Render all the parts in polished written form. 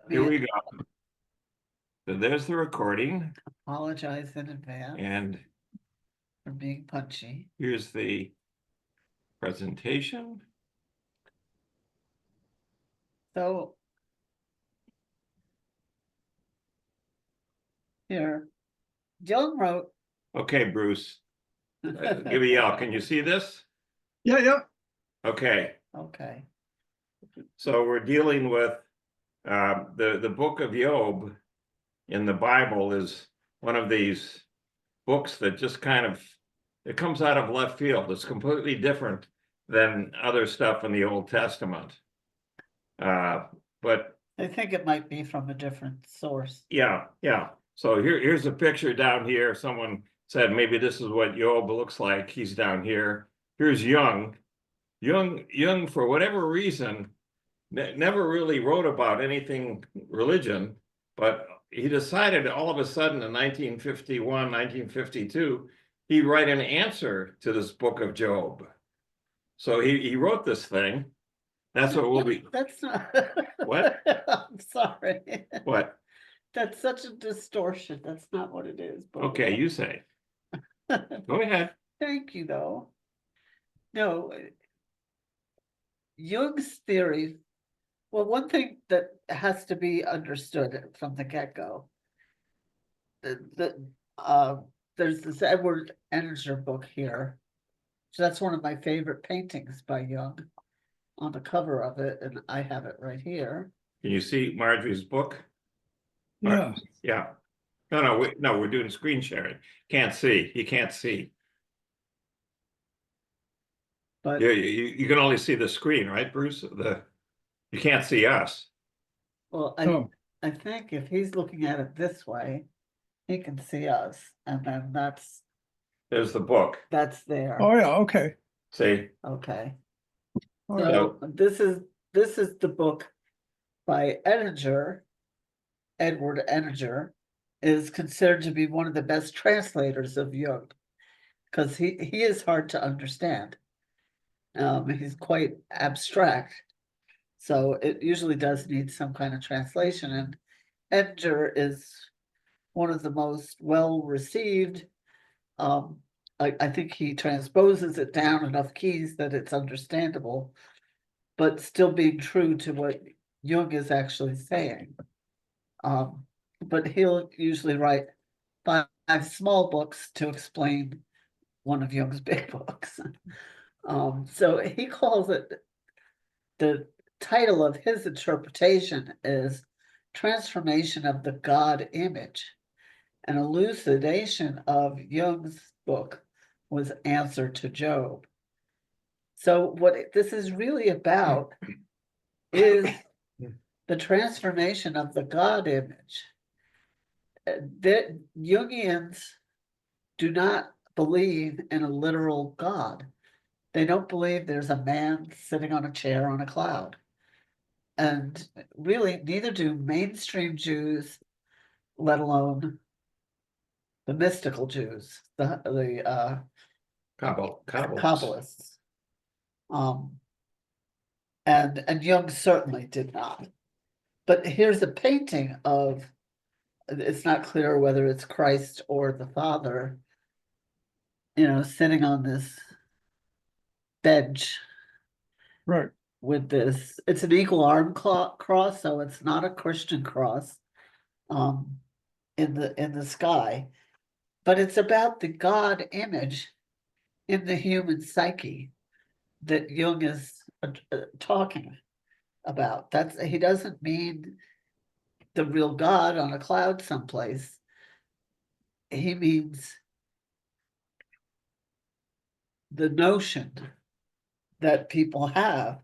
Here we go. So there's the recording, Apologize in advance and for being punchy. here's the presentation. So here, Jung wrote. Okay, Bruce, give a yell. Can you see this? Yeah. Okay, Okay. so we're dealing with the book of Job in the Bible is one of these books that just kind of, it comes out of left field. It's completely different than other stuff in the Old Testament. But I think it might be from a different source. yeah. So here's a picture down here. Someone said maybe this is what Job looks like. He's down here. Here's Jung. Jung, for whatever reason, never really wrote about anything religion, but he decided all of a sudden in 1951, 1952, he'd write an answer to this book of Job. So he wrote this thing. That's what we'll be. That's not. What? I'm sorry. What? That's such a distortion. That's not what it is. But Okay, you say. Go ahead. Thank you, though. No, Jung's theory. Well, one thing that has to be understood from the get-go. There's this Edward Edinger book here. So that's one of my favorite paintings by Jung on the cover of it, and I have it right here. Can you see Marjorie's book? Yeah. Yeah. No, we're doing screen sharing. Can't see. You can't see. But Yeah, you can only see the screen, right, Bruce? You can't see us. well, Oh, I think if he's looking at it this way, he can see us, and then There's the book. that's there. oh yeah, okay. See? Okay. All right. So this is the book by Edinger. Edward Edinger is considered to be one of the best translators of Jung, because he is hard to understand. He's quite abstract, so it usually does need some kind of translation. And Edinger is one of the most well received. I think he transposes it down enough keys that it's understandable, but still being true to what Jung is actually saying. But he'll usually write five small books to explain one of Jung's big books. So he calls it, the title of his interpretation is Transformation of the God Image. An elucidation of Jung's book was Answer to Job. So what this is really about is the transformation of the God image. That Jungians do not believe in a literal God. They don't believe there's a man sitting on a chair on a cloud. And really, neither do mainstream Jews, let alone the mystical Jews, the Kabbalists. And Jung certainly did not. But here's a painting of, it's not clear whether it's Christ or the Father, sitting on this bench. Right. With this, it's an equal arm cross, so it's not a Christian cross, in the sky, but it's about the God image in the human psyche that Jung is talking about. He doesn't mean the real God on a cloud someplace. He means the notion that people have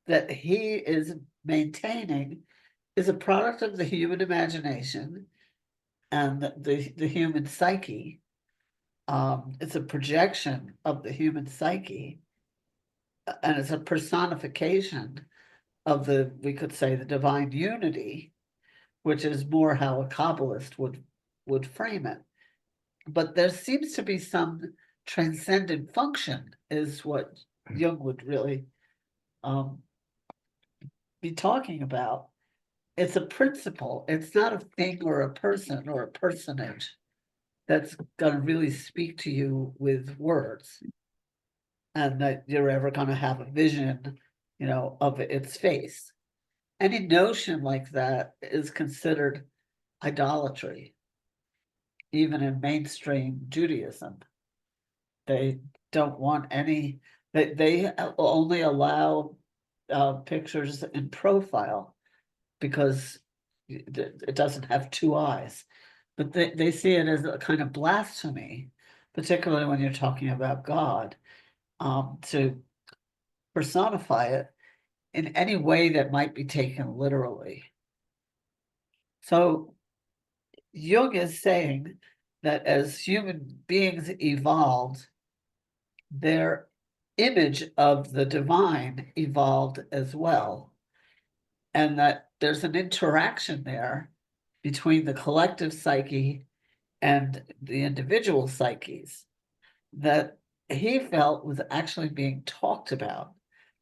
that he is maintaining is a product of the human imagination and the human psyche. It's a projection of the human psyche, and it's a personification of we could say, the divine unity, which is more how a Kabbalist would frame it. But there seems to be some transcendent function, is what Jung would really be talking about. it's a principle. It's not a thing or a person or a personage that's gonna really speak to you with words. And that you're ever gonna have a vision, of its face. Any notion like that is considered idolatry, even in mainstream Judaism. They don't want any, they only allow pictures in profile because it doesn't have two eyes. But they see it as a kind of blasphemy, particularly when you're talking about God, to personify it in any way that might be taken literally. So Jung is saying that as human beings evolved, their image of the divine evolved as well. And that there's an interaction there between the collective psyche and the individual psyches that he felt was actually being talked about,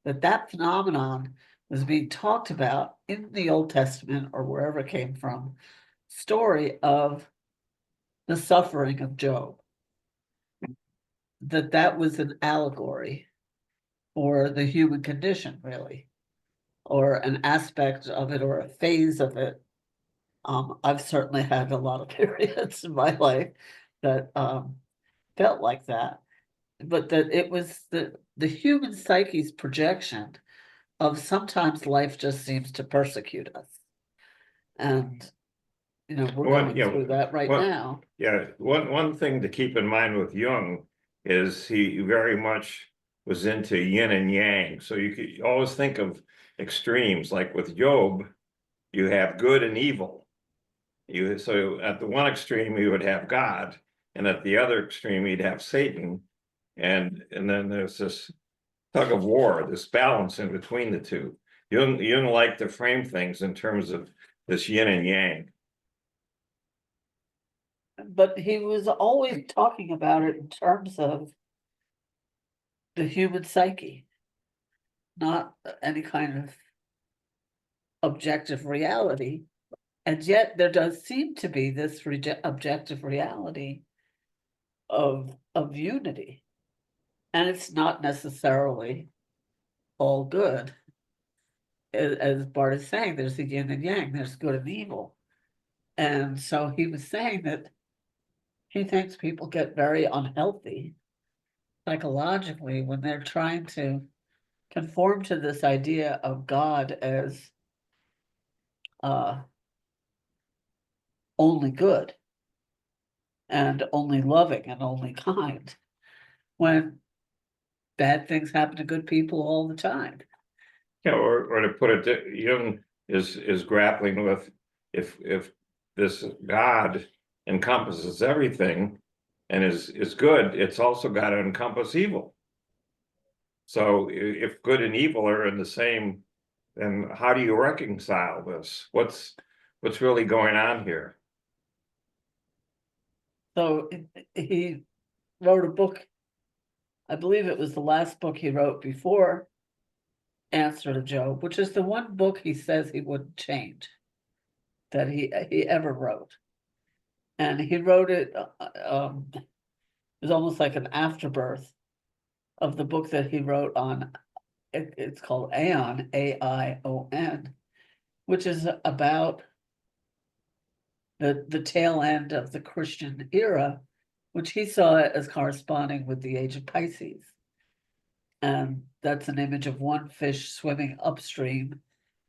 that phenomenon was being talked about in the Old Testament or wherever it came from, story of the suffering of Job, that was an allegory or the human condition, really, or an aspect of it or a phase of it. I've certainly had a lot of periods in my life that felt like that, but that it was the human psyche's projection of sometimes life just seems to persecute us. And, we're going through that right now. Yeah, one thing to keep in mind with Jung is he very much was into yin and yang. So you could always think of extremes, like with Job, you have good and evil. So at the one extreme you would have God, and at the other extreme you'd have Satan, and then there's this tug of war, this balance in between the two. Jung liked to frame things in terms of this yin and yang. But he was always talking about it in terms of the human psyche, not any kind of objective reality. And yet there does seem to be this objective reality of unity. And it's not necessarily all good. As Bart is saying, there's the yin and yang, there's good and evil. And so he was saying that he thinks people get very unhealthy psychologically when they're trying to conform to this idea of God as only good and only loving and only kind, when bad things happen to good people all the time. Yeah, or to put it, Jung is grappling with if this God encompasses everything and is good, it's also got to encompass evil. So if good and evil are in the same, then how do you reconcile this? What's really going on here? So he wrote a book, I believe it was the last book he wrote before Answer to Job, which is the one book he says he wouldn't change that he ever wrote. And he wrote it, it was almost like an afterbirth of the book that he wrote on, it's called Aeon, A-I-O-N, which is about the tail end of the Christian era, which he saw as corresponding with the age of Pisces. And that's an image of one fish swimming upstream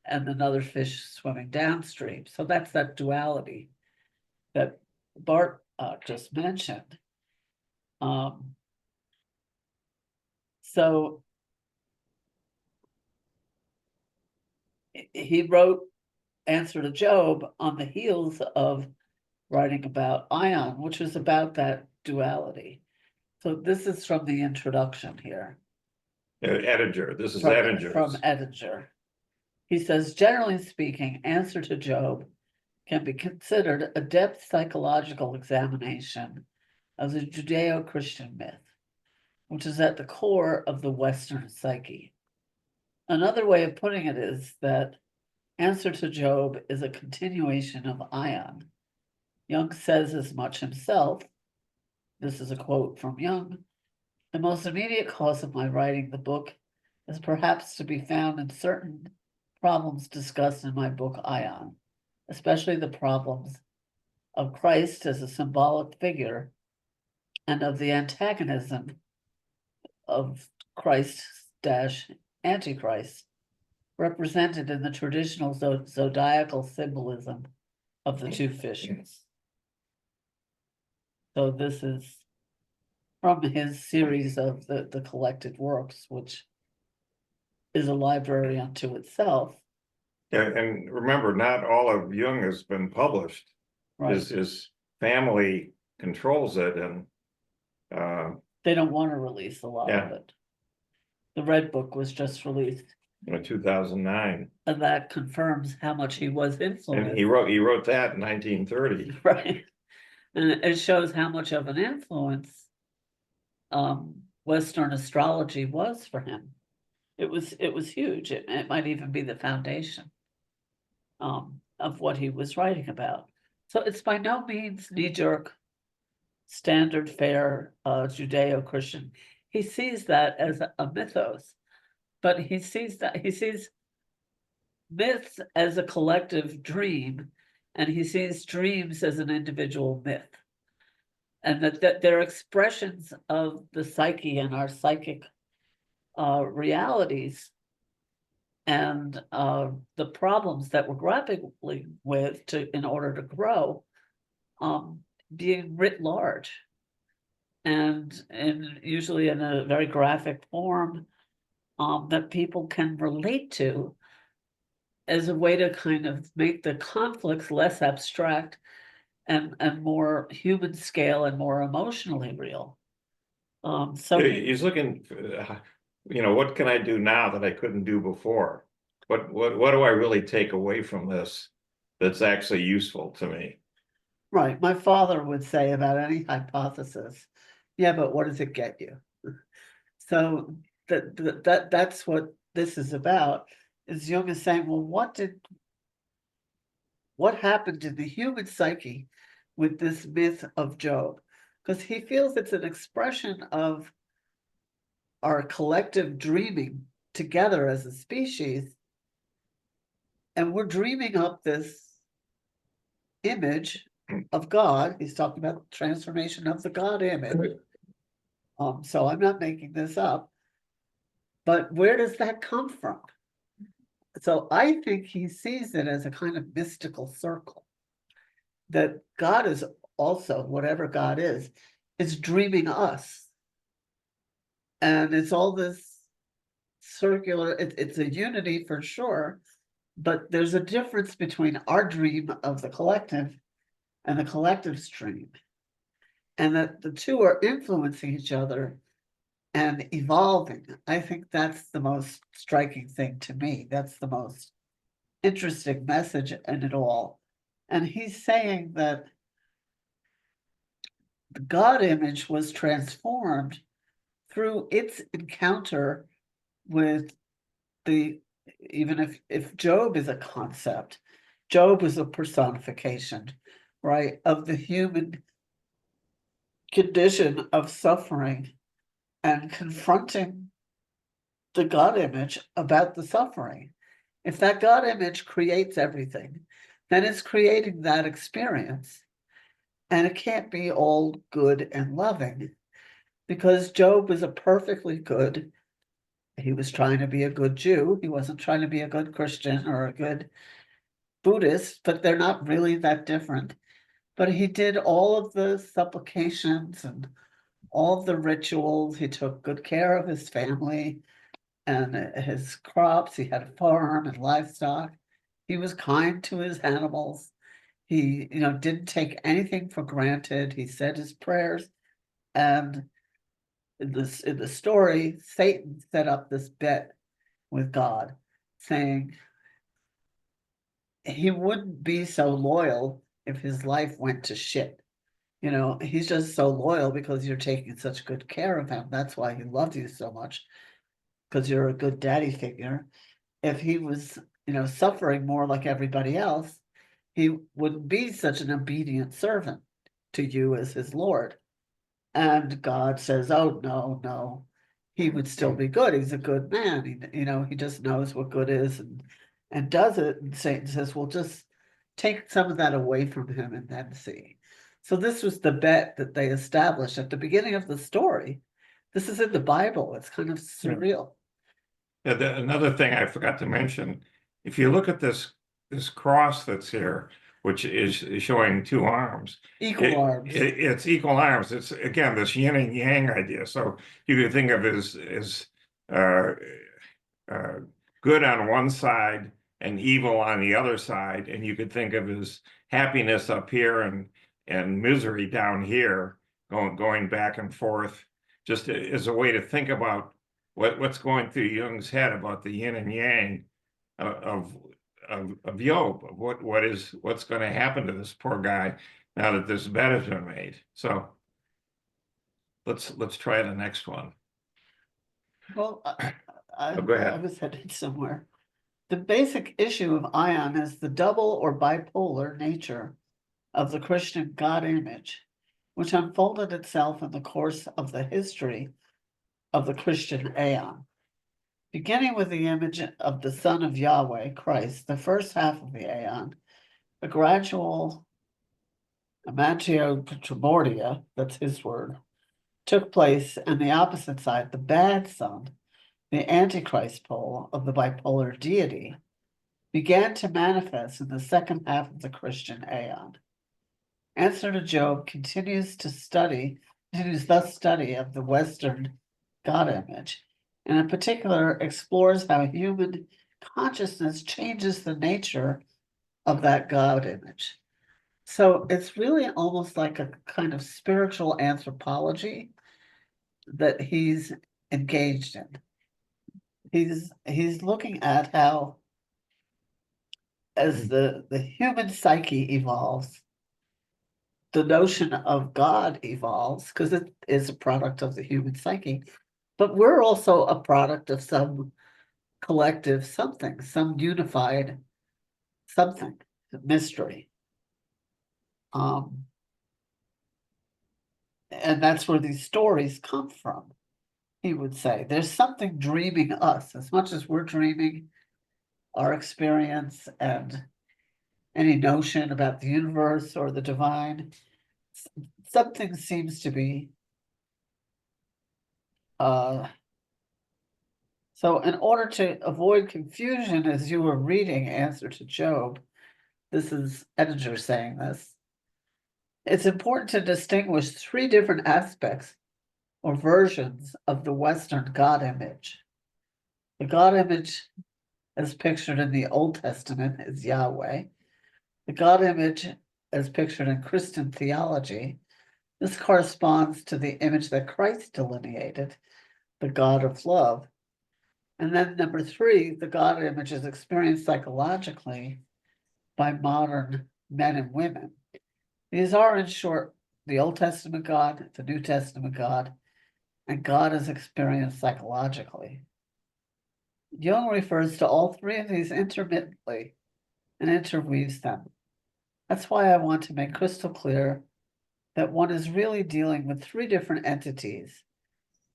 and another fish swimming downstream. So that's that duality that Bart just mentioned. So he wrote Answer to Job on the heels of writing about Ion, which is about that duality. So this is from the introduction here. Edinger, this is From Edinger. Edinger. He says, generally speaking, Answer to Job can be considered a depth psychological examination of the Judeo-Christian myth, which is at the core of the Western psyche. Another way of putting it is that Answer to Job is a continuation of Ion. Jung says as much himself. This is a quote from Jung. The most immediate cause of my writing the book is perhaps to be found in certain problems discussed in my book Ion, especially the problems of Christ as a symbolic figure and of the antagonism of Christ-Antichrist, represented in the traditional zodiacal symbolism of the two fishes. So this is from his series of the collected works, which is a library unto itself. And remember, not all of Jung has been published. Right? His family controls it, and They don't want to release a lot of Yeah. it. The Red Book was just released, 2009, and that confirms how much he was and influenced. he wrote that in 1930. Right. And it shows how much of an influence Western astrology was for him. It was huge. It might even be the foundation of what he was writing about. So it's by no means knee-jerk, standard fare Judeo-Christian. He sees that as a mythos, but he sees myths as a collective dream, and he sees dreams as an individual myth. And that they're expressions of the psyche and our psychic realities, and the problems that we're grappling with in order to grow, being writ large, and usually in a very graphic form that people can relate to, as a way to kind of make the conflicts less abstract and more human scale and more emotionally real. So He's looking, what can I do now that I couldn't do before? What do I really take away from this that's actually useful to me? right, my father would say about any hypothesis, yeah, but what does it get you? So that's what this is about. Is Jung is saying, well, what happened in the human psyche with this myth of Job? Because he feels it's an expression of our collective dreaming together as a species, and we're dreaming up this image of God. He's talking about transformation of the God image. So I'm not making this up, but where does that come from? So I think he sees it as a kind of mystical circle, that God is also, whatever God is dreaming us. And it's all this circular, it's a unity for sure, but there's a difference between our dream of the collective and the collective's dream. And that the two are influencing each other and evolving. I think that's the most striking thing to me. That's the most interesting message in it all. And he's saying that the God image was transformed through its encounter with even if Job is a concept, Job is a personification, right, of the human condition of suffering and confronting the God image about the suffering. If that God image creates everything, then it's creating that experience. And it can't be all good and loving, because Job was a perfectly good, he was trying to be a good Jew. He wasn't trying to be a good Christian or a good Buddhist, but they're not really that different. But he did all of the supplications and all of the rituals. He took good care of his family and his crops. He had a farm and livestock. He was kind to his animals. He, didn't take anything for granted. He said his prayers. And in the story, Satan set up this bet with God, saying he wouldn't be so loyal if his life went to shit. He's just so loyal because you're taking such good care of him. That's why he loves you so much, because you're a good daddy figure. If he was suffering more like everybody else, he wouldn't be such an obedient servant to you as his Lord. And God says, oh, no, no, he would still be good. He's a good man. He just knows what good is and does it. And Satan says, well, just take some of that away from him and then see. So this was the bet that they established at the beginning of the story. This is in the Bible. It's kind of surreal. Yeah, another thing I forgot to mention, if you look at this cross that's here, which is showing two arms. Equal arms. It's equal arms. It's again this yin and yang idea. So you could think of it as good on one side and evil on the other side, and you could think of as happiness up here and misery down here, going back and forth, just as a way to think about what's going through Jung's head about the yin and yang of Job, of what's going to happen to this poor guy now that this bet has been made. So let's try the next one. Well, Go ahead. I was headed somewhere. The basic issue of Ion is the double or bipolar nature of the Christian God image, which unfolded itself in the course of the history of the Christian aeon. Beginning with the image of the Son of Yahweh, Christ, the first half of the aeon, a gradual amantio primordia, that's his word, took place, and the opposite side, the bad son, the Antichrist pole of the bipolar deity, began to manifest in the second half of the Christian aeon. Answer to Job continues the study of the Western God image, and in particular explores how human consciousness changes the nature of that God image. So it's really almost like a kind of spiritual anthropology that he's engaged in. He's looking at how, as the human psyche evolves, the notion of God evolves, because it is a product of the human psyche, but we're also a product of some collective something, some unified something, mystery. And that's where these stories come from. He would say there's something dreaming us as much as we're dreaming our experience and any notion about the universe or the divine. Something seems to be so in order to avoid confusion as you were reading Answer to Job, this is Edinger saying this, it's important to distinguish three different aspects or versions of the Western God image. The God image as pictured in the Old Testament is Yahweh. The God image as pictured in Christian theology, this corresponds to the image that Christ delineated, the God of love. And then number three, the God image is experienced psychologically by modern men and women. These are, in short, the Old Testament God, the New Testament God, and God is experienced psychologically. Jung refers to all three of these intermittently and interweaves them. That's why I want to make crystal clear that one is really dealing with three different entities,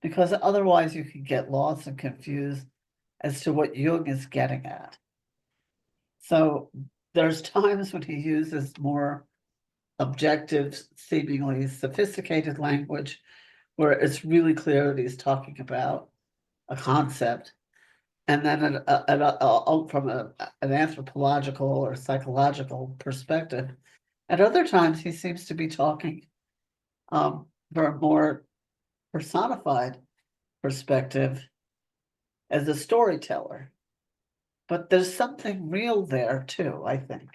because otherwise you can get lost and confused as to what Jung is getting at. So there's times when he uses more objective, seemingly sophisticated language, where it's really clear that he's talking about a concept. And then from an anthropological or psychological perspective. At other times, he seems to be talking from a more personified perspective as a storyteller. But there's something real there too, I think.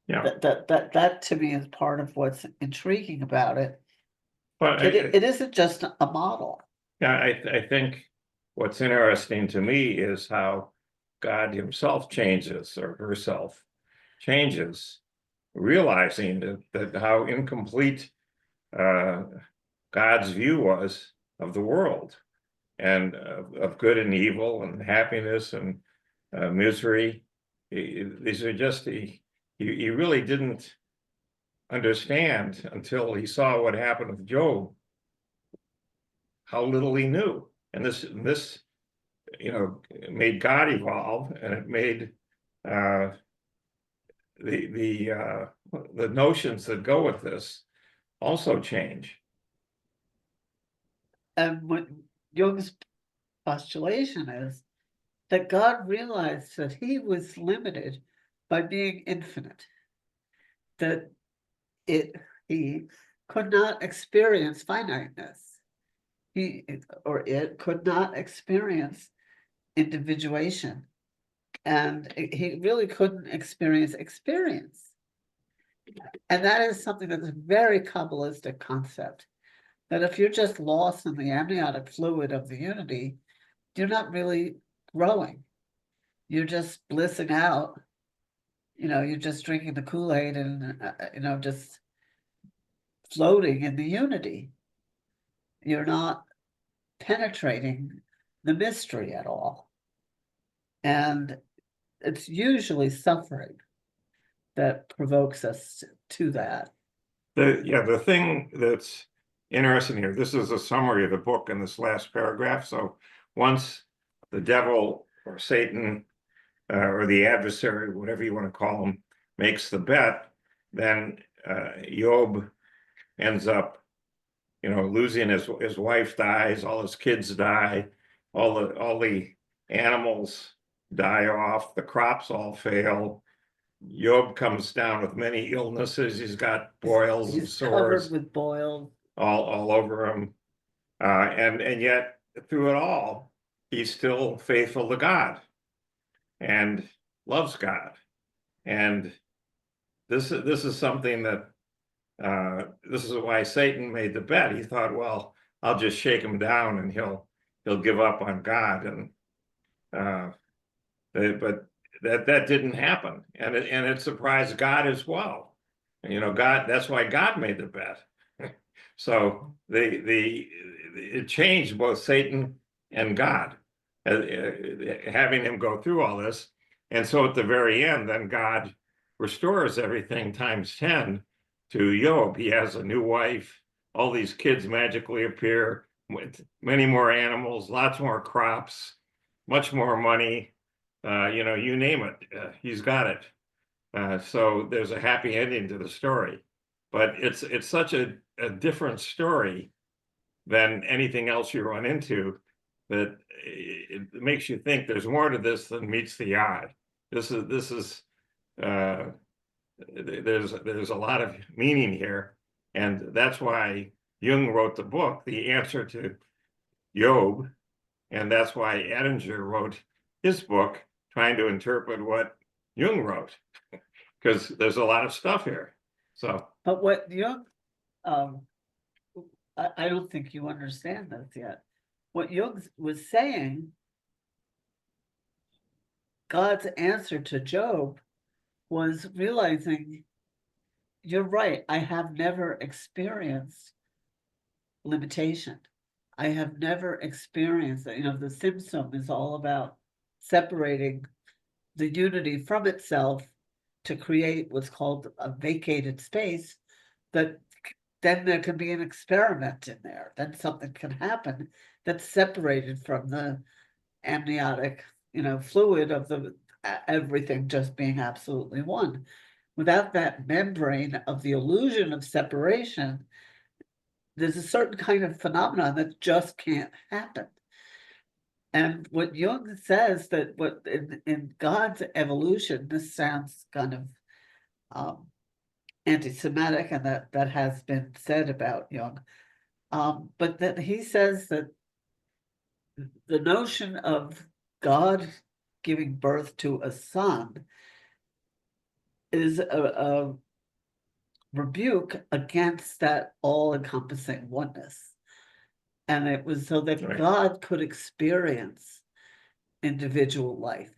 Yeah. That to me is part of what's intriguing about it. But It isn't just a model. yeah, I think what's interesting to me is how God himself changes, or herself changes, realizing that how incomplete God's view was of the world, and of good and evil and happiness and misery. these are just he really didn't understand until he saw what happened with Job, how little he knew. And this made God evolve, and it made the notions that go with this also change. And what Jung's postulation is that God realized that he was limited by being infinite, that he could not experience finiteness. It could not experience individuation, and he really couldn't experience. And that is something that's a very Kabbalistic concept, that if you're just lost in the amniotic fluid of the unity, you're not really growing. You're just blissing out. You're just drinking the Kool-Aid and, just floating in the unity. You're not penetrating the mystery at all. And it's usually suffering that provokes us to that. The thing that's interesting here, this is a summary of the book in this last paragraph. So once the devil or Satan or the adversary, whatever you want to call him, makes the bet, then Job ends up, losing his wife dies, all his kids die, all the animals die off, the crops all fail. Job comes down with many illnesses. He's got boils and He's sores covered with boils. all over him. And yet through it all, he's still faithful to God and loves God. And this is something that this is why Satan made the bet. He thought, well, I'll just shake him down and he'll give up on God. And but that didn't happen, and it surprised God as well. God, that's why God made the bet. So it changed both Satan and God, having him go through all this. And so at the very end, then God restores everything times 10 to Job. He has a new wife, all these kids magically appear, many more animals, lots more crops, much more money. You name it, he's got it. So there's a happy ending to the story, but it's such a different story than anything else you run into that it makes you think there's more to this than meets the eye. There's a lot of meaning here, and that's why Jung wrote the book, The Answer to Job, and that's why Edinger wrote his book, trying to interpret what Jung wrote, because there's a lot of stuff here. So, but what Jung, I don't think you understand this yet. What Jung was saying, God's answer to Job was realizing, you're right, I have never experienced limitation. I have never experienced that. The Symbolism is all about separating the unity from itself to create what's called a vacated space, that then there can be an experiment in there. Then something can happen that's separated from the amniotic, fluid of everything just being absolutely one. Without that membrane of the illusion of separation, there's a certain kind of phenomenon that just can't happen. And what Jung says, that what in God's evolution, this sounds kind of anti-Semitic, and that has been said about Jung, but that he says that the notion of God giving birth to a son is a rebuke against that all-encompassing oneness. And it was so that right. God could experience individual life,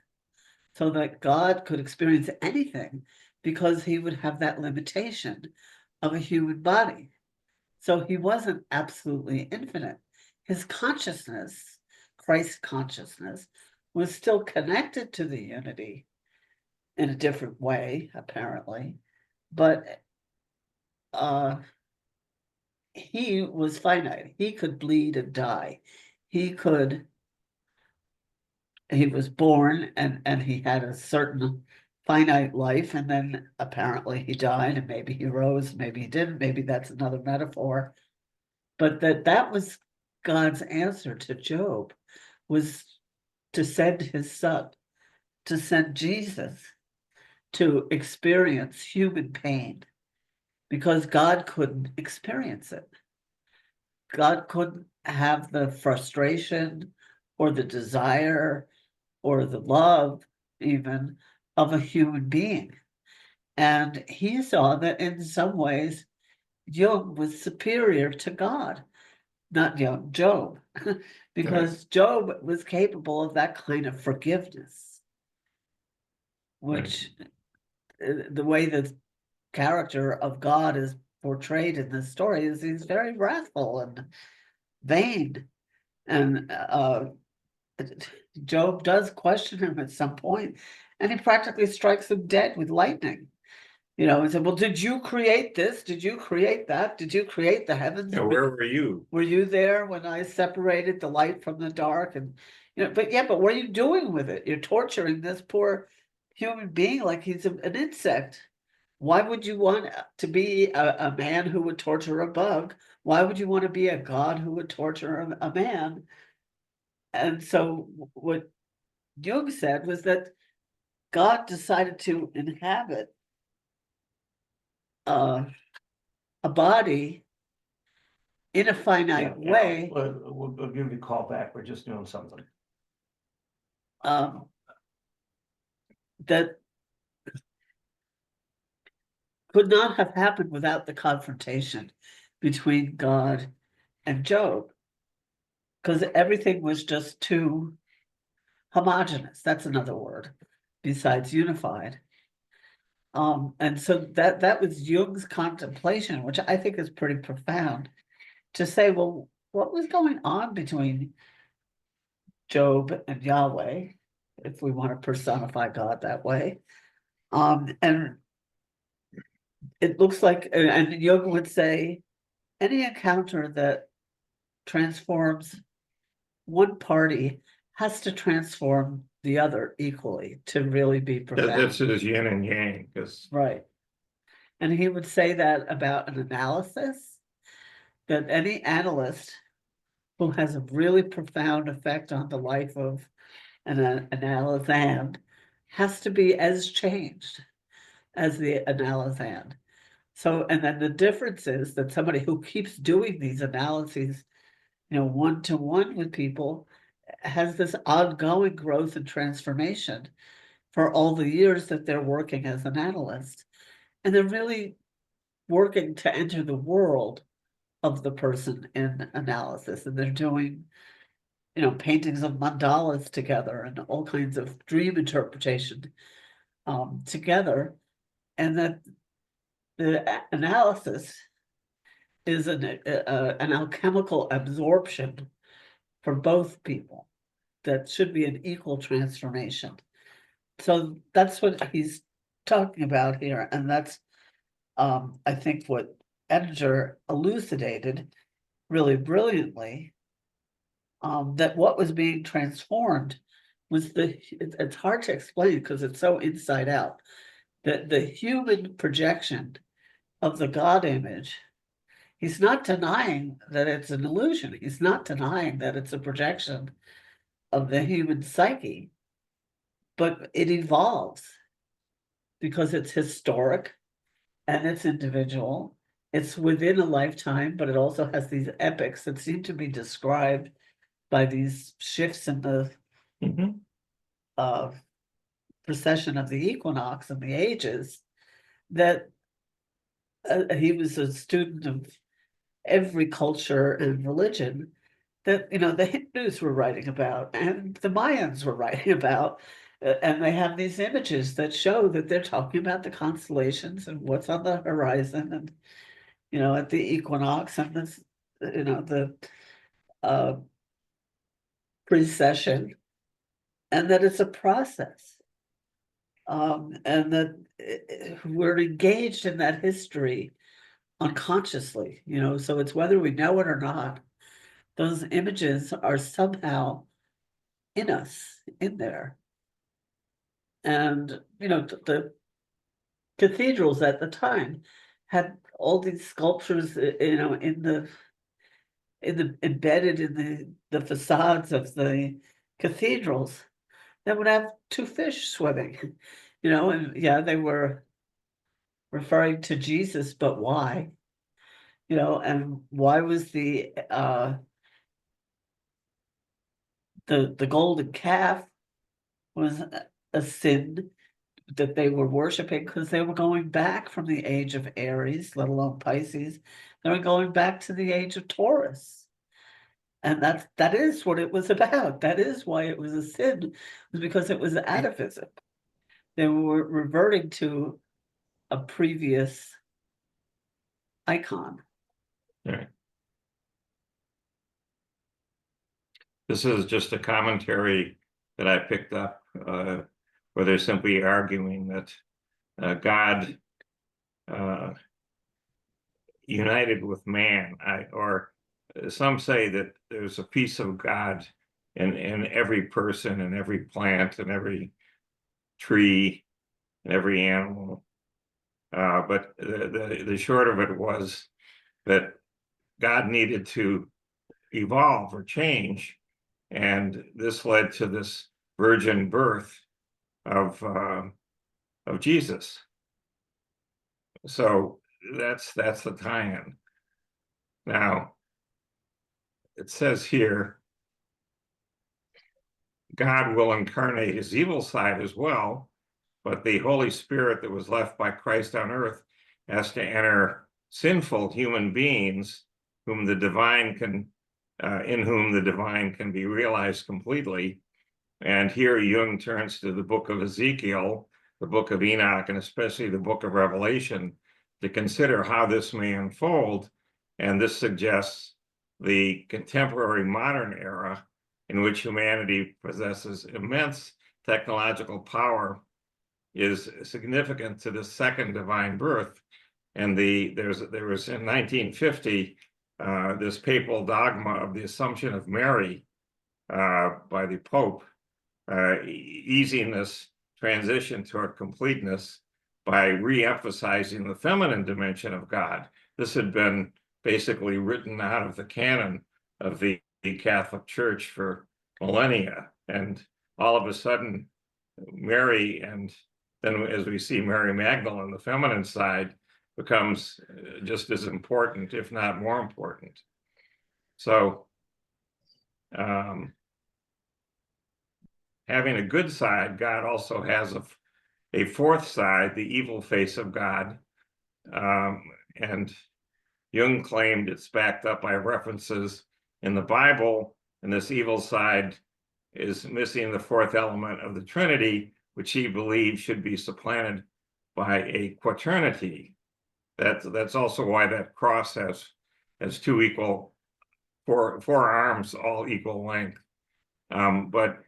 so that God could experience anything, because he would have that limitation of a human body. So he wasn't absolutely infinite. His consciousness, Christ consciousness, was still connected to the unity, in a different way, apparently, but he was finite. He could bleed and die. He was born and he had a certain finite life, and then apparently he died, and maybe he rose, maybe he didn't, maybe that's another metaphor. But that was God's answer to Job, was to send his son, to send Jesus to experience human pain, because God couldn't experience it. God couldn't have the frustration or the desire or the love even of a human being. And he saw that in some ways, Jung was superior to God, not Jung, Job, because Job was capable of that kind of forgiveness, which the way the character of God is portrayed in this story is he's very wrathful and vain. And Job does question him at some point, and he practically strikes him dead with lightning. He said, well, did you create this? Did you create that? Did you create the heavens? Yeah, where were you? Were you there when I separated the light from the dark? And, but what are you doing with it? You're torturing this poor human being like he's an insect. Why would you want to be a man who would torture a bug? Why would you want to be a god who would torture a man? And so what Jung said was that God decided to inhabit a body in a finite way We'll give you a call back. We're just doing something. that could not have happened without the confrontation between God and Job, because everything was just too homogeneous. That's another word besides unified. And so that was Jung's contemplation, which I think is pretty profound, to say, well, what was going on between Job and Yahweh, if we want to personify God that way? And it looks like, and Jung would say, any encounter that transforms one party has to transform the other equally to really be profound. That's his yin and yang, because Right. And he would say that about an analysis, that any analyst who has a really profound effect on the life of an analysand has to be as changed as the analysand. So, and then the difference is that somebody who keeps doing these analyses, one-to-one with people, has this ongoing growth and transformation for all the years that they're working as an analyst. And they're really working to enter the world of the person in analysis. And they're doing, paintings of mandalas together and all kinds of dream interpretation together. And that the analysis is an alchemical absorption for both people that should be an equal transformation. So that's what he's talking about here. And that's, I think, what Edinger elucidated really brilliantly, that what was being transformed was it's hard to explain because it's so inside out, that the human projection of the God image, he's not denying that it's an illusion. He's not denying that it's a projection of the human psyche, but it evolves because it's historic and it's individual. It's within a lifetime, but it also has these epics that seem to be described by these shifts in the precession of the equinox and the ages, that he was a student of every culture and religion that, the Hindus were writing about and the Mayans were writing about. And they have these images that show that they're talking about the constellations and what's on the horizon, and, at the equinox and this, the precession, and that it's a process. And that we're engaged in that history unconsciously, so it's whether we know it or not. Those images are somehow in us, in there. And, the cathedrals at the time had all these sculptures, embedded in the facades of the cathedrals that would have two fish swimming, and yeah, they were referring to Jesus, but why? And why was the golden calf was a sin that they were worshiping, because they were going back from the age of Aries, let alone Pisces. They were going back to the age of Taurus. And that is what it was about. That is why it was a sin, was because it was atavism. They were reverting to a previous icon. Right. This is just a commentary that I picked up, where they're simply arguing that God united with man, or some say that there's a piece of God in every person, and every plant, and every tree, and every animal. But the short of it was that God needed to evolve or change, and this led to this virgin birth of Jesus. So that's the tie-in. Now, it says here, God will incarnate his evil side as well, but the Holy Spirit that was left by Christ on earth has to enter sinful human beings, whom the divine can, in whom the divine can be realized completely. And here Jung turns to the book of Ezekiel, the book of Enoch, and especially the book of Revelation, to consider how this may unfold. And this suggests the contemporary modern era in which humanity possesses immense technological power is significant to the second divine birth. And there was in 1950 this papal dogma of the Assumption of Mary by the Pope, easing this transition toward completeness by re-emphasizing the feminine dimension of God. This had been basically written out of the canon of the Catholic Church for millennia, and all of a sudden Mary, and then as we see Mary Magdalene, the feminine side, becomes just as important, if not more important. So having a good side, God also has a fourth side, the evil face of God. And Jung claimed it's backed up by references in the Bible, and this evil side is missing the fourth element of the Trinity, which he believed should be supplanted by a quaternity. That's also why that cross has two equal, four arms, all equal length. But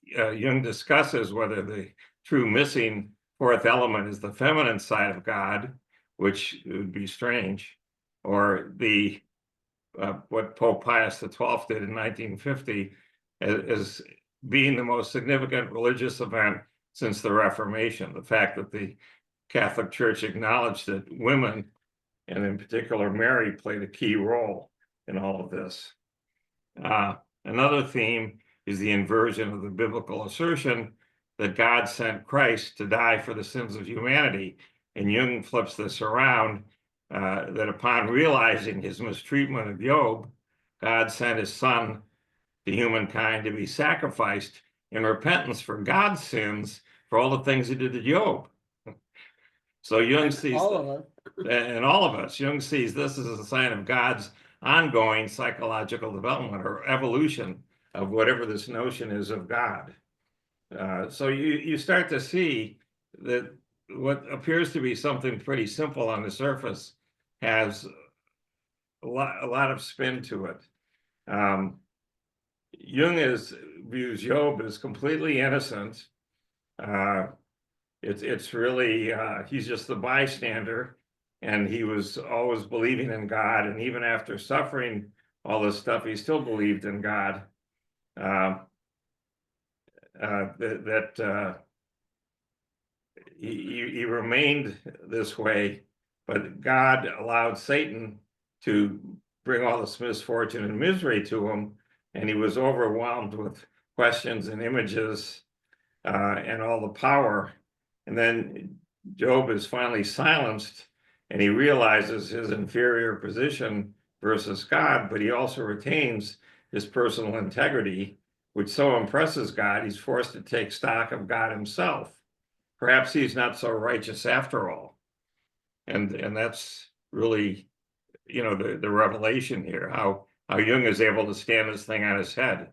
Jung discusses whether the true missing fourth element is the feminine side of God, which would be strange, or the what Pope Pius XII did in 1950 as being the most significant religious event since the Reformation. The fact that the Catholic Church acknowledged that women, and in particular Mary, played a key role in all of this. Another theme is the inversion of the biblical assertion that God sent Christ to die for the sins of humanity. And Jung flips this around, that upon realizing his mistreatment of Job, God sent his son to humankind to be sacrificed in repentance for God's sins for all the things he did to Job. So Jung sees, all of us. and all of us, Jung sees this as a sign of God's ongoing psychological development or evolution of whatever this notion is of God. So you start to see that what appears to be something pretty simple on the surface has a lot of spin to it. Jung views Job as completely innocent, It's really, he's just the bystander, and he was always believing in God, and even after suffering all this stuff, he still believed in God. He remained this way, but God allowed Satan to bring all this misfortune and misery to him, and he was overwhelmed with questions and images and all the power. And then Job is finally silenced, and he realizes his inferior position versus God, but he also retains his personal integrity, which so impresses God, he's forced to take stock of God himself. Perhaps he's not so righteous after all. And that's really, the revelation here, how Jung is able to stand this thing on his head.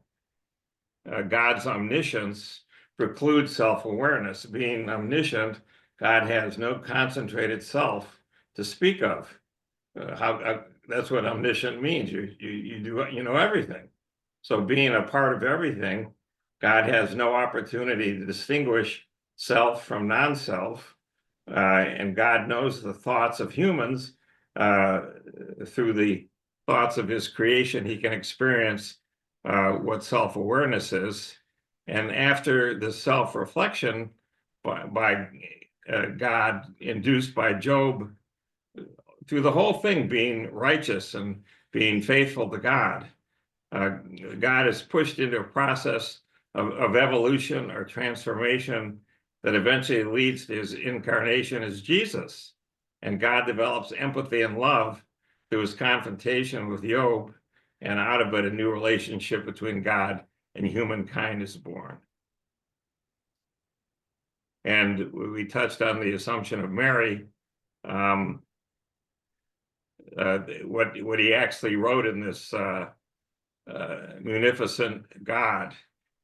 God's omniscience precludes self-awareness. Being omniscient, God has no concentrated self to speak of. That's what omniscient means. You know everything. So being a part of everything, God has no opportunity to distinguish self from non-self, and God knows the thoughts of humans. Through the thoughts of his creation, he can experience what self-awareness is. And after the self-reflection by God induced by Job, through the whole thing being righteous and being faithful to God, God is pushed into a process of evolution or transformation that eventually leads to his incarnation as Jesus. And God develops empathy and love through his confrontation with Job, and out of it, a new relationship between God and humankind is born. And we touched on the assumption of Mary. What he actually wrote in this munificent God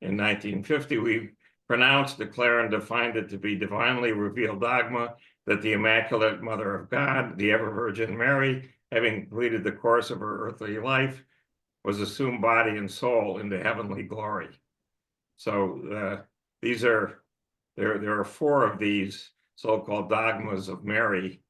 in 1950, we pronounced, declared, and defined it to be divinely revealed dogma that the Immaculate Mother of God, the Ever Virgin Mary, having completed the course of her earthly life, was assumed body and soul into heavenly glory. So there are 4 of these so-called dogmas of Mary,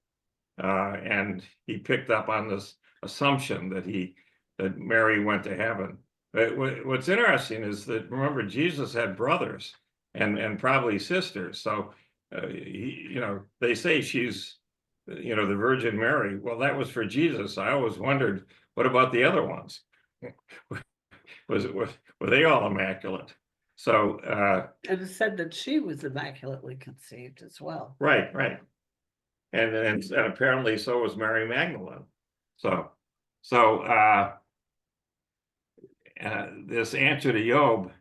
and he picked up on this assumption that Mary went to heaven. But what's interesting is that, remember, Jesus had brothers and probably sisters. So they say she's the Virgin Mary. Well, that was for Jesus. I always wondered, what about the other ones? Were they all immaculate? So And it said that she was immaculately conceived as well. right. And apparently so was Mary Magdalene. So this answer to Job,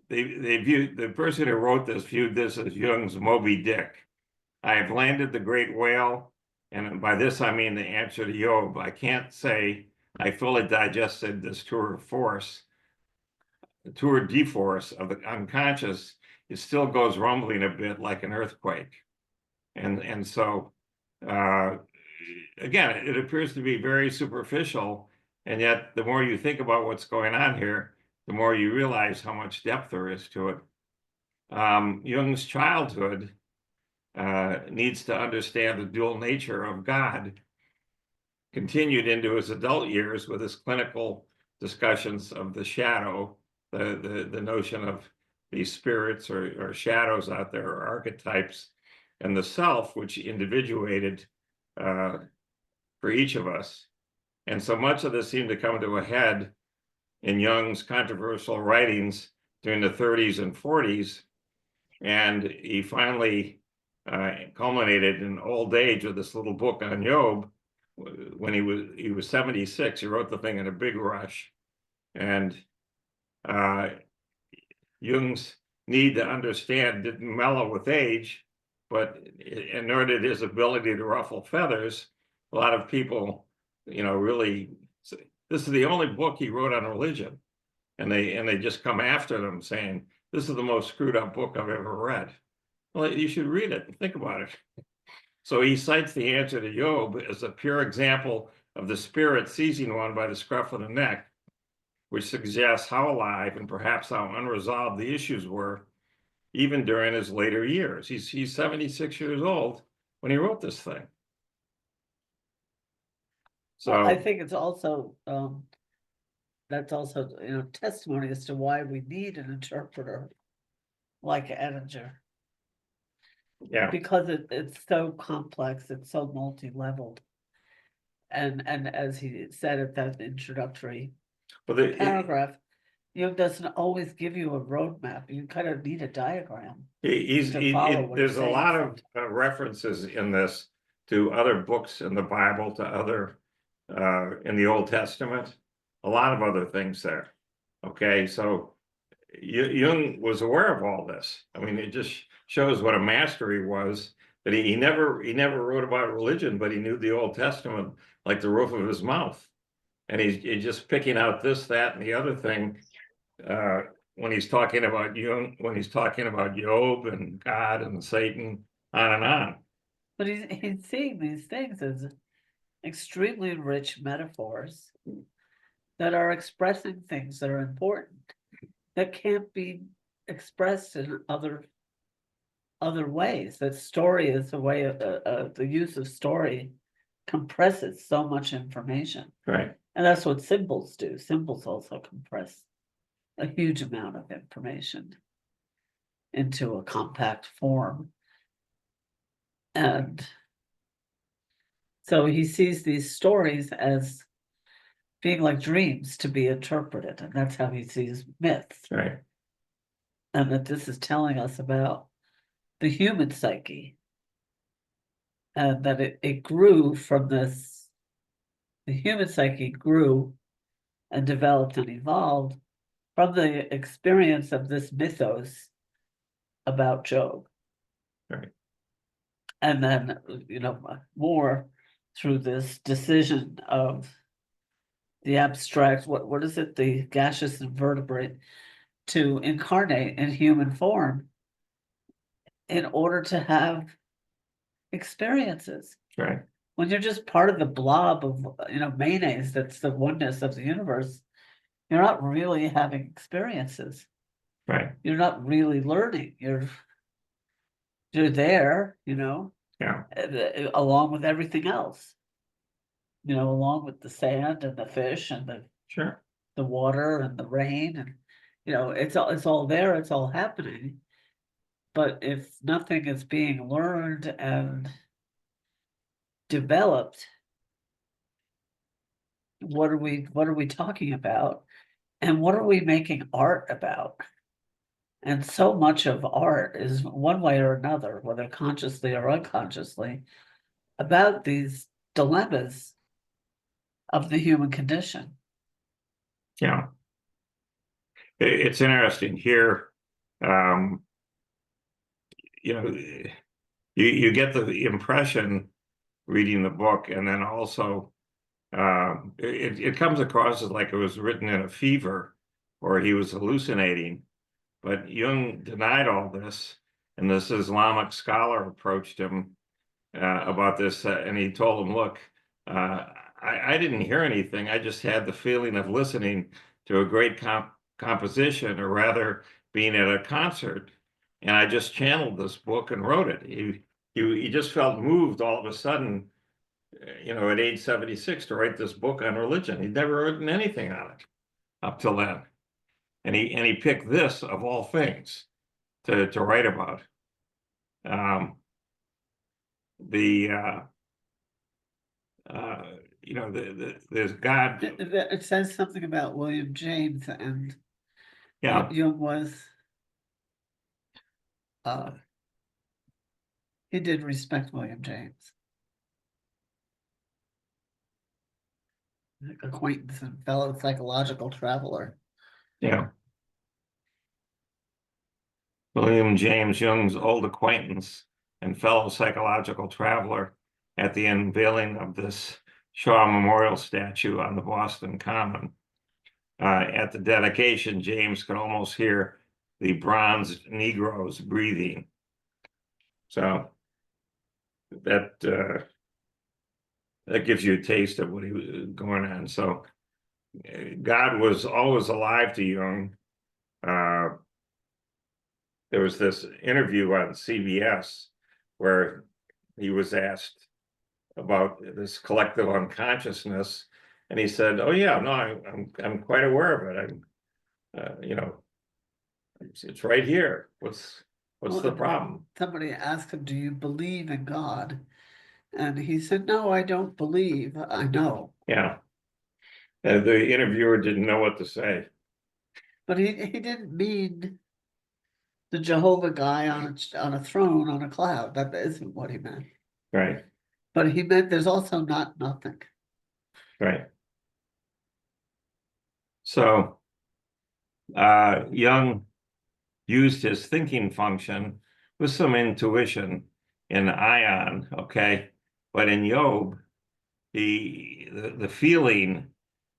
they viewed, the person who wrote this viewed this as Jung's Moby Dick. I have landed the great whale, and by this I mean the answer to Job. I can't say I fully digested this tour de force of the unconscious. It still goes rumbling a bit like an earthquake. And so, again, it appears to be very superficial, and yet the more you think about what's going on here, the more you realize how much depth there is to it. Jung's childhood needs to understand the dual nature of God, continued into his adult years with his clinical discussions of the shadow, the notion of these spirits or shadows out there, or archetypes, and the self, which individuated for each of us. And so much of this seemed to come to a head in Jung's controversial writings during the 30s and 40s. And he finally culminated in old age with this little book on Job. When he was 76, he wrote the thing in a big rush. And Jung's need to understand didn't mellow with age, but nor did his ability to ruffle feathers. A lot of people, really, this is the only book he wrote on religion, and they just come after them saying, this is the most screwed up book I've ever read. Well, you should read it and think about it. So he cites the answer to Job as a pure example of the spirit seizing one by the scruff of the neck which suggests how alive and perhaps how unresolved the issues were, even during his later years. He's 76 years old when he wrote this thing. Well, I So, think it's also, that's also, testimony as to why we need an interpreter like Edinger. yeah, Because it's so complex, it's so multi-leveled. And as he said at that introductory but paragraph, Jung doesn't always give you a roadmap, you kind of need a diagram. there's a lot of references in this to other books in the Bible, to other in the Old Testament, a lot of other things there. Okay, so Jung was aware of all this. I mean, it just shows what a master he was. That he never wrote about religion, but he knew the Old Testament like the roof of his mouth, and he's just picking out this, that, and the other thing. When he's talking about Jung, when he's talking about Job and God and Satan, on and on. But he's seeing these things as extremely rich metaphors that are expressing things that are important, that can't be expressed in other ways. That story is a way of the use of story compresses so much information. Right. And that's what symbols do. Symbols also compress a huge amount of information into a compact form. And so he sees these stories as being like dreams to be interpreted, and that's how he sees myths. Right. And that this is telling us about the human psyche, and that it grew from this, the human psyche grew and developed and evolved from the experience of this mythos about Job. Right. And then, more through this decision of the abstract, what is it, the gaseous invertebrate, to incarnate in human form in order to have experiences. Right. When you're just part of the blob of, mayonnaise, that's the oneness of the universe, you're not really having experiences. Right. You're not really learning. You're there, Yeah. along with everything else. Along with the sand and the fish and Sure. the water and the rain, and it's all there, it's all happening. But if nothing is being learned and developed, what are we talking about? And what are we making art about? And so much of art is one way or another, whether consciously or unconsciously, about these dilemmas of the human condition. Yeah. It's interesting here. You get the impression reading the book, and then also it comes across as like it was written in a fever or he was hallucinating. But Jung denied all this, and this Islamic scholar approached him about this, and he told him, look, I didn't hear anything. I just had the feeling of listening to a great composition, or rather being at a concert. And I just channeled this book and wrote it. He just felt moved all of a sudden, at age 76, to write this book on religion. He'd never written anything on it up till then. And he picked this of all things to write about. There's God. It says something about William James, and Yeah. Jung was, he did respect William James. Acquaintance and fellow psychological traveler. Yeah. William James, Jung's old acquaintance and fellow psychological traveler, at the unveiling of this Shaw Memorial statue on the Boston Common. At the dedication, James could almost hear the bronzed Negroes breathing. So that gives you a taste of what he was going on. So God was always alive to Jung. There was this interview on CBS where he was asked about this collective unconsciousness, and he said, "Oh yeah, no, I'm quite aware of it. You know, it's right here. What's the problem?" Somebody asked him, "Do you believe in God?" And he said, "No, I don't believe. I know." Yeah, and the interviewer didn't know what to say. But he didn't mean the Jehovah guy on a throne on a cloud. That isn't what he meant. Right, But he meant there's also not nothing. right. So Jung used his thinking function with some intuition in Ion, okay, but in Job, the feeling,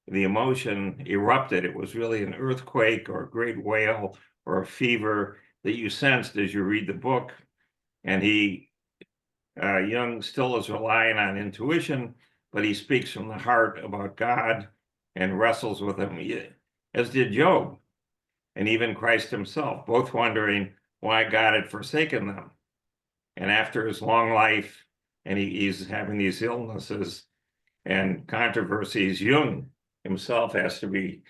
the emotion erupted. It was really an earthquake or a great whale or a fever that you sensed as you read the book. And Jung still is relying on intuition, but he speaks from the heart about God and wrestles with him, as did Job and even Christ himself, both wondering why God had forsaken them. And after his long life, and he's having these illnesses and controversies, Jung himself has to be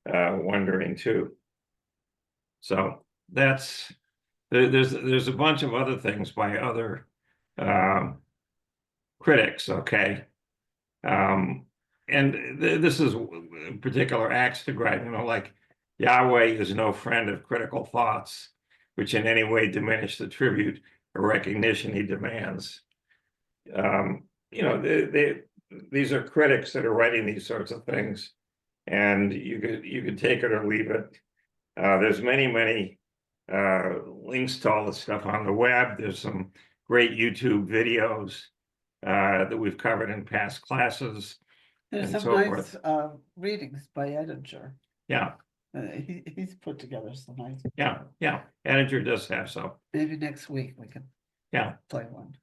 wondering too. So there's a bunch of other things by other critics, okay? And this is a particular axe to grind, like Yahweh is no friend of critical thoughts, which in any way diminish the tribute or recognition he demands. These are critics that are writing these sorts of things, and you could take it or leave it. There's many links to all this stuff on the web. There's some great YouTube videos that we've covered in past classes. There's And some so nice readings by Edinger. Yeah, He's put together some nice. yeah. Edinger does have some. Maybe next week we can Yeah. play one.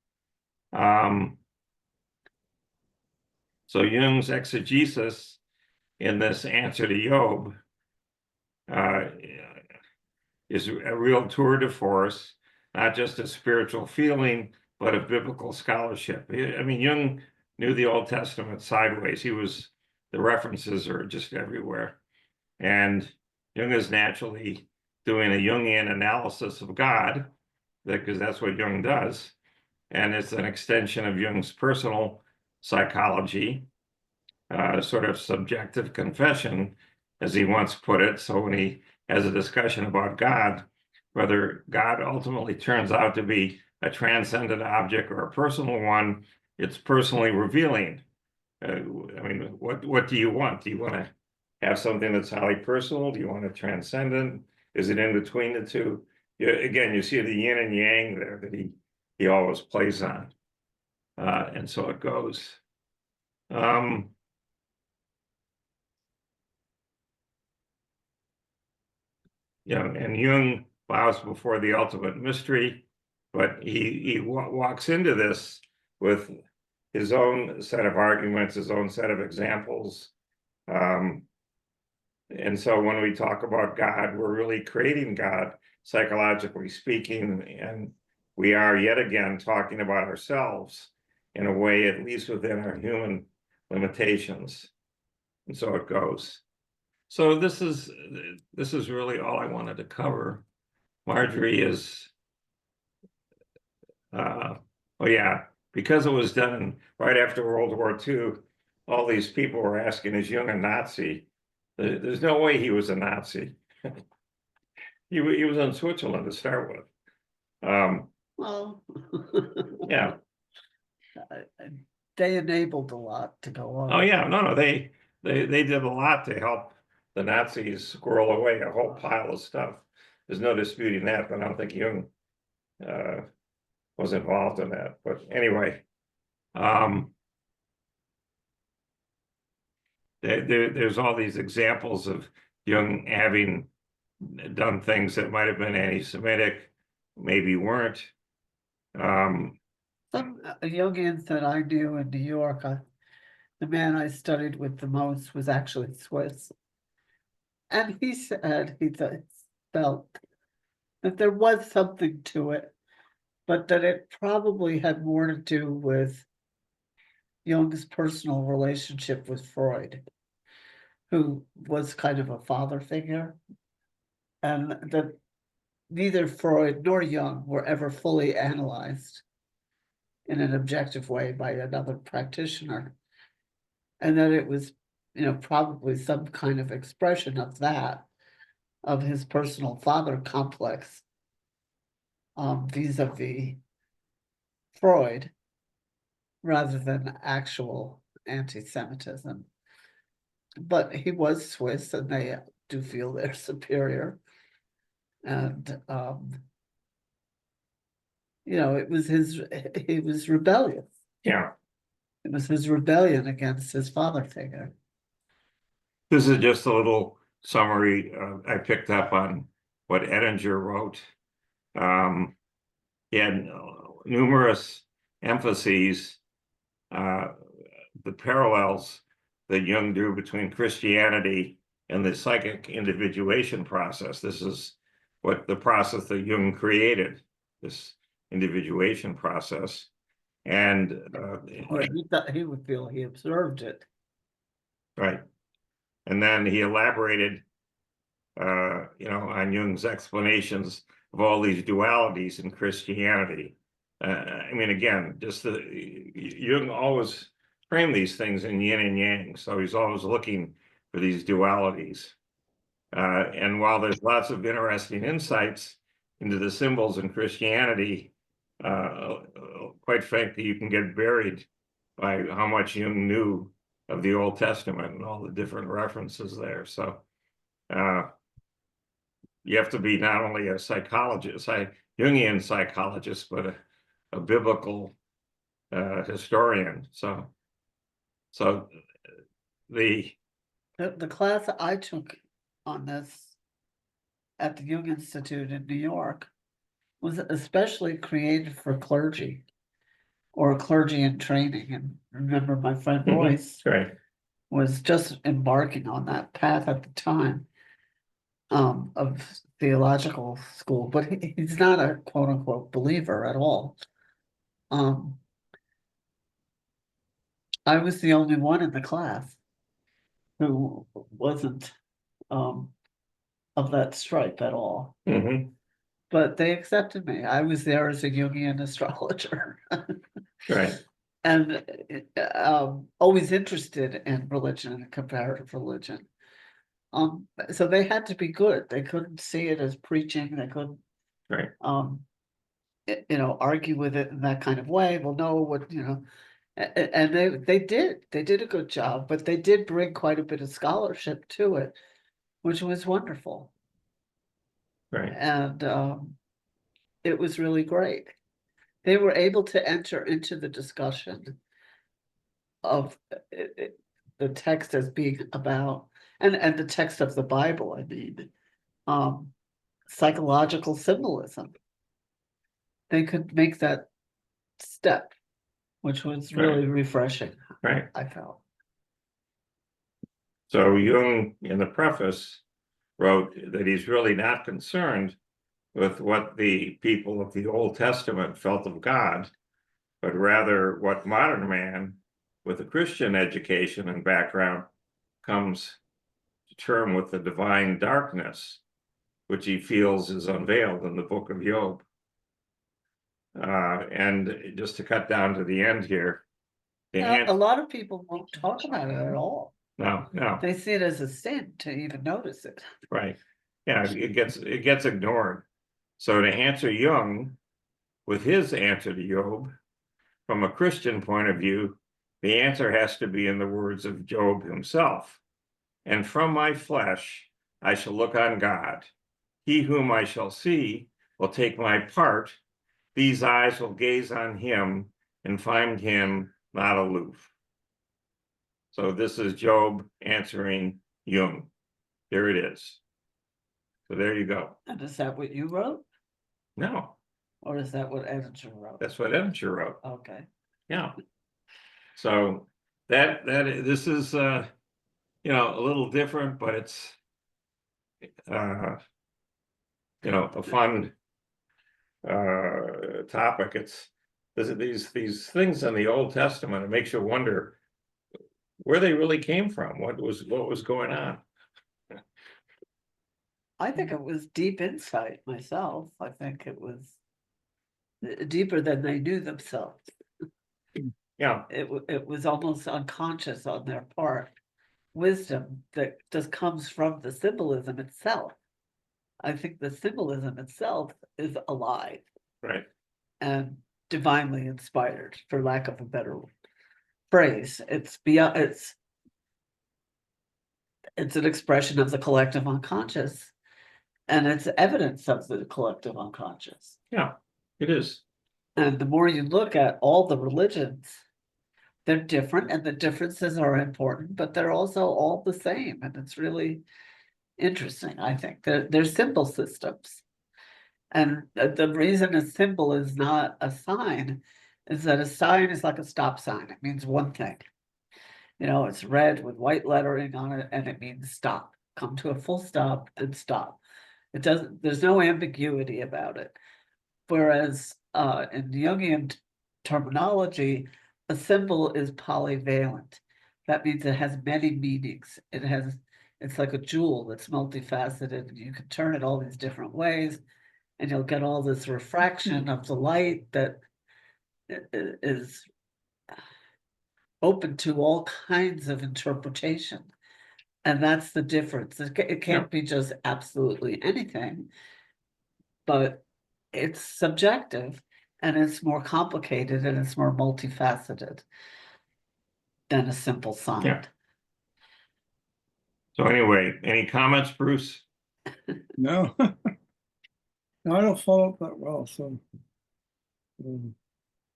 So Jung's exegesis in this answer to Job is a real tour de force, not just a spiritual feeling, but of biblical scholarship. I mean, Jung knew the Old Testament sideways. The references are just everywhere. And Jung is naturally doing a Jungian analysis of God, because that's what Jung does. And it's an extension of Jung's personal psychology, sort of subjective confession, as he once put it. So when he has a discussion about God, whether God ultimately turns out to be a transcendent object or a personal one, it's personally revealing. I mean, what do you want? Do you want to have something that's highly personal? Do you want a transcendent? Is it in between the two? Again, you see the yin and yang there that he always plays on. And so it goes. And Jung bows before the ultimate mystery, but he walks into this with his own set of arguments, his own set of examples. And so when we talk about God, we're really creating God, psychologically speaking, and we are yet again talking about ourselves in a way, at least within our human limitations. And so it goes. So this is really all I wanted to cover. Marjorie is, oh yeah, because it was done right after World War II, all these people were asking, is Jung a Nazi? There's no way he was a Nazi. He was in Switzerland to start with. Well, Yeah. they enabled a lot to go on. Oh yeah, no, they did a lot to help the Nazis squirrel away a whole pile of stuff. There's no disputing that, but I don't think Jung was involved in that. But anyway, there's all these examples of Jung having done things that might have been anti-Semitic, maybe weren't. Some Jungians that I knew in New York, the man I studied with the most was actually Swiss. And he said felt that there was something to it, but that it probably had more to do with Jung's personal relationship with Freud, who was kind of a father figure, and that neither Freud nor Jung were ever fully analyzed in an objective way by another practitioner, and that it was, probably some kind of expression of that, of his personal father complex, vis-a-vis Freud, rather than actual anti-Semitism. But he was Swiss, and they do feel they're superior. And he was rebellious. Yeah. It was his rebellion against his father figure. This is just a little summary. I picked up on what Edinger wrote. He had numerous emphases, the parallels that Jung drew between Christianity and the psychic individuation process. This is what the process that Jung created, this individuation process. And Or he would feel he observed it. right. And then he elaborated, on Jung's explanations of all these dualities in Christianity. I mean, again, Jung always framed these things in yin and yang, so he's always looking for these dualities. And while there's lots of interesting insights into the symbols in Christianity, quite frankly, you can get buried by how much Jung knew of the Old Testament and all the different references there. So you have to be not only a psychologist, Jungian psychologist, but a biblical historian. So the class I took on this at the Jung Institute in New York was especially created for clergy or clergy in training. And remember, my friend Royce right. was just embarking on that path at the time, of theological school, but he's not a quote unquote believer at all. I was the only one in the class who wasn't of that stripe at all. Mm-hmm. But they accepted me. I was there as a Jungian astrologer. Right. And always interested in religion and comparative religion. So they had to be good. They couldn't see it as preaching. They couldn't, Right. Argue with it in that kind of way. Well, no, and they did a good job, but they did bring quite a bit of scholarship to it, which was wonderful. Right. And it was really great. They were able to enter into the discussion of the text as being about, and the text of the Bible, I mean, psychological symbolism. They could make that step, which was really refreshing. Right. I felt. So Jung, in the preface, wrote that he's really not concerned with what the people of the Old Testament felt of God, but rather what modern man with a Christian education and background comes to term with the divine darkness, which he feels is unveiled in the book of Job. And just to cut down to the end here, A lot of people won't talk about it at all. No. They see it as a sin to even notice it. Right. Yeah, it gets ignored. So to answer Jung with his answer to Job, from a Christian point of view, the answer has to be in the words of Job himself. And from my flesh I shall look on God. He whom I shall see will take my part. These eyes will gaze on him and find him not aloof. So this is Job answering Jung. There it is. So there you go. And is that what you wrote? No, Or is that what Edinger wrote? that's what Edinger wrote. Okay. Yeah. So this is, you know, a little different, but it's, you know, a fun, topic. It's, these things in the Old Testament, it makes you wonder where they really came from, what was going on. I think it was deep insight myself. I think it was deeper than they knew themselves. Yeah, It was almost unconscious on their part. Wisdom that just comes from the symbolism itself. I think the symbolism itself is alive right. and divinely inspired, for lack of a better phrase. It's beyond, it's an expression of the collective unconscious. And it's evidence of the collective unconscious. Yeah, it is. And the more you look at all the religions, they're different and the differences are important, but they're also all the same. And it's really interesting, I think. They're symbol systems. And the reason a symbol is not a sign is that a sign is like a stop sign. It means one thing. You know, it's red with white lettering on it and it means stop. Come to a full stop and stop. It doesn't, there's no ambiguity about it. Whereas in Jungian terminology, a symbol is polyvalent. That means it has many meanings. It's like a jewel that's multifaceted. You can turn it all these different ways, and you'll get all this refraction of the light that is open to all kinds of interpretation. And that's the difference. It can't be just absolutely anything, but it's subjective and it's more complicated and it's more multifaceted than a simple sign. Yeah. So anyway, any comments, Bruce? No. No, I don't follow up that well, so. um,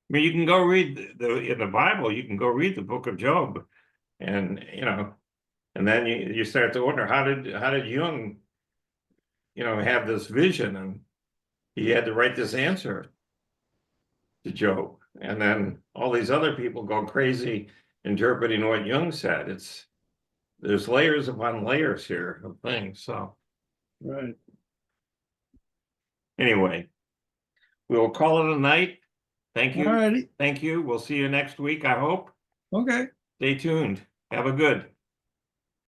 I mean, you can go read in the Bible, you can go read the book of Job. And, you know, and then you start to wonder, how did Jung, you know, have this vision, and he had to write this answer to Job. And then all these other people go crazy interpreting what Jung said. There's layers upon layers here of things. So Right. anyway, we'll call it a night. Thank you. Alrighty, Thank you. We'll see you next week, I hope. okay. Stay tuned. Have a good.